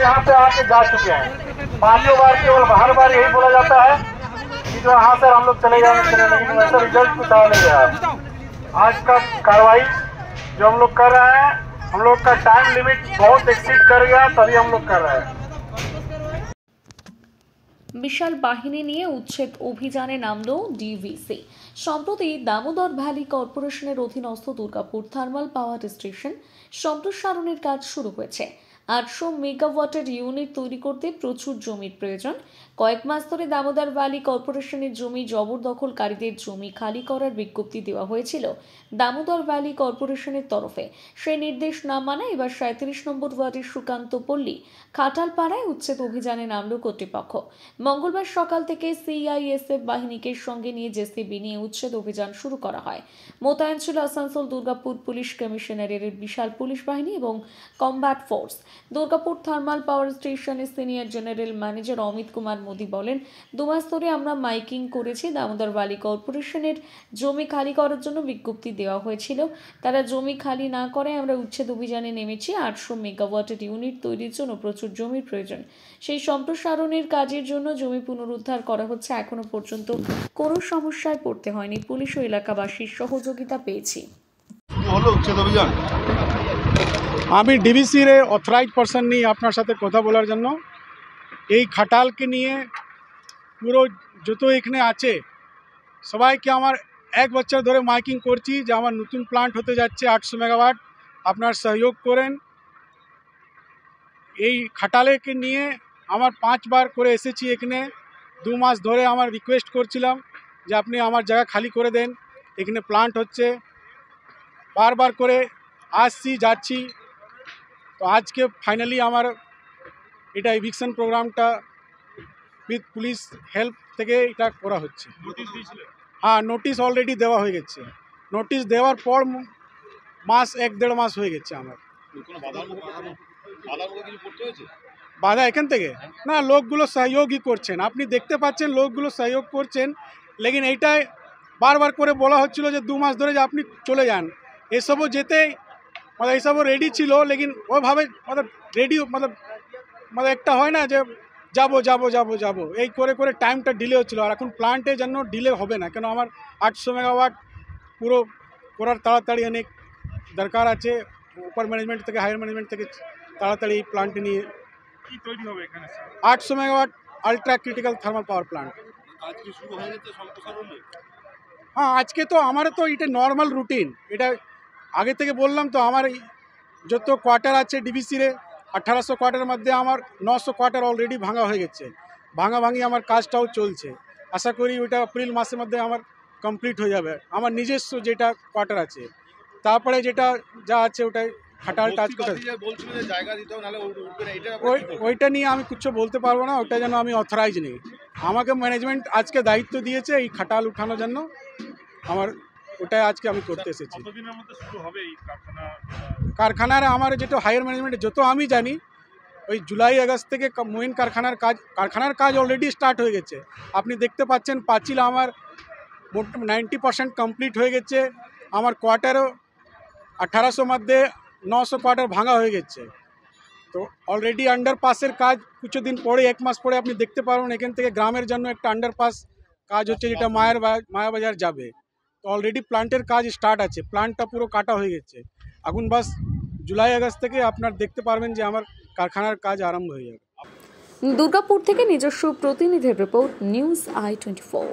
यहाँ पे आके जा चुके हैं। 5 बार केवल हर बार यही बोला जाता है कि जो हाँ सर हम लोग चले जाएंगे, लेकिन वैसा रिजल्ट कुछ आ नहीं रहा। आज का कार्रवाई जो हम लोग कर रहे हैं, हम लोग का टाइम लिमिट बहुत एक्सीड कर गया, तभी हम लोग कर रहे हैं। বিশাল বাহিনী নিয়ে উচ্ছেদ অভিযানে নামল ডিভিসি। সম্প্রতি দামোদর ভ্যালি কর্পোরেশনের অধীনস্থ দুর্গাপুর থার্মাল পাওয়ার স্টেশন সম্প্রসারণের কাজ শুরু হয়েছে। 800 মেগাওয়াটের ইউনিট তৈরি করতে প্রচুর জমির প্রয়োজন। কয়েক মাস ধরে দামোদর ভ্যালি কর্পোরেশনের জমি জবরদখলকারীদের জমি খালি করার বিজ্ঞপ্তি দেওয়া হয়েছিল দামোদর ভ্যালি কর্পোরেশনের তরফে। সেই নির্দেশ না মানায় এবার 37 নম্বর ওয়ার্ডের সুকান্ত পল্লী খাটালপাড়ায় উচ্ছেদ অভিযানে নামল কর্তৃপক্ষ। মঙ্গলবার সকাল থেকে সিআইএসএফ বাহিনীকে সঙ্গে নিয়ে জেসিবি নিয়ে উচ্ছেদ অভিযান শুরু করা হয়। মোতায়েন ছিল আসানসোল দুর্গাপুর পুলিশ কমিশনারের বিশাল পুলিশ বাহিনী এবং combat force. Durgapur thermal power স্টেশনের senior general manager Amit Kumar Modi বলেন, 2 মাস ধরে আমরা মাইকিং করেছি। দামোদর ভ্যালি কর্পোরেশনের জমি খালি করার জন্য বিজ্ঞপ্তি দেওয়া হয়েছিল। তারা জমি খালি না করে আমরা উচ্ছেদ অভিযানে নেমেছি। 800 মেগাওয়াটের ইউনিট তৈরির জন্য প্রচুর জমির প্রয়োজন। সেই সম্প্রসারণের কাজের জন্য জমি পুনরুদ্ধার করা হচ্ছে। এখনো পর্যন্ত কোনো সমস্যায় পড়তে হয়নি। পুলিশ ও এলাকাবাসীর সহযোগিতা পেয়েছি। আমি ডিভিসির অথরাইজ পার্সন নিয়ে আপনার সাথে কথা বলার জন্য এই খাটালকে নিয়ে পুরো যত এখানে আছে সবাইকে আমার 1 বছর ধরে মাইকিং করছি যে আমার নতুন প্লান্ট হতে যাচ্ছে 800 মেগাওয়াট, আপনার সহযোগ করেন। এই খাটালকে নিয়ে আমার 5 বার করে এসেছি এখানে। 2 মাস ধরে আমার রিকোয়েস্ট করছিলাম যে আপনি আমার জায়গা খালি করে দেন, এখানে প্লান্ট হচ্ছে। বারবার করে আসছি যাচ্ছি। তো আজকে ফাইনালি আমার এটা এভিকশন প্রোগ্রামটা উইথ পুলিশ হেল্প থেকে এটা করা হচ্ছে। হ্যাঁ, নোটিশ অলরেডি দেওয়া হয়ে গেছে। নোটিশ দেওয়ার পর মাস 1-1.5 মাস হয়ে গেছে আমার। বাধা এখান থেকে না, লোকগুলো সহযোগই করছেন, আপনি দেখতে পাচ্ছেন লোকগুলো সহযোগ করছেন। লেকিন এইটাই বারবার করে বলা হচ্ছিল যে 2 মাস ধরে যে আপনি চলে যান। এসবও যেতে এইসবও রেডি ছিল, লেকিন ওইভাবে রেডি একটা হয় না যে যাবো যাবো যাবো যাবো, এই করে করে টাইমটা ডিলে হচ্ছিল। আর এখন প্লান্টের জন্য ডিলে হবে না, কেন আমার 800 মেগাওয়াট পুরো করার তাড়াতাড়ি অনেক দরকার আছে। উপর ম্যানেজমেন্ট থেকে হায়ার ম্যানেজমেন্ট থেকে তাড়াতাড়ি এই প্লান্টে নিয়ে কি তৈরি হবে এখানে? 800 megawatt ultra critical thermal power plant. হ্যাঁ, আজকে তো আমার তো এটা নর্মাল রুটিন। এটা আগে থেকে বললাম তো, আমার যত কোয়ার্টার আছে ডিভিসিরে 1800 কোয়ার্টারের মধ্যে আমার 900 কোয়ার্টার অলরেডি ভাঙা হয়ে গেছে। ভাঙি আমার কাজটাও চলছে। আশা করি ওইটা এপ্রিল মাসের মধ্যে আমার কমপ্লিট হয়ে যাবে। আমার নিজস্ব যেটা কোয়ার্টার আছে, তারপরে যেটা যা আছে ওটাই খাটাল টাচ করতে। ওইটা নিয়ে আমি কিছু বলতে পারবো না, ওটা যেন আমি অথরাইজ নেই। আমাকে ম্যানেজমেন্ট আজকে দায়িত্ব দিয়েছে এই খাটাল উঠানোর জন্য, আমার ওটাই আজকে আমি করতে এসেছি। কারখানার আমার যেটা হায়ার ম্যানেজমেন্ট যত আমি জানি, ওই জুলাই আগস্ট থেকে মেইন কারখানার কাজ অলরেডি স্টার্ট হয়ে গেছে। আপনি দেখতে পাচ্ছেন পাঁচিল আমার 90% কমপ্লিট হয়ে গেছে। আমার কোয়ার্টারও 1800 মধ্যে 900 কোয়ার্টার ভাঙা হয়ে গেছে। তো অলরেডি আন্ডারপাসের কাজ কিছুদিন পরে 1 মাস পরে আপনি দেখতে পারবেন। এখান থেকে গ্রামের জন্য একটা আন্ডারপাস কাজ হচ্ছে, যেটা মায়াবাজার যাবে। তো অলরেডি প্লান্টের কাজ স্টার্ট আছে, প্লান্টটা পুরো কাটা হয়ে গেছে। এখন বাস জুলাই আগস্ট থেকে আপনার দেখতে পারবেন যে আমার কারখানার কাজ আরম্ভ হয়ে যাবে। দুর্গাপুর থেকে নিজস্ব প্রতিনিধির রিপোর্ট, নিউজ i24।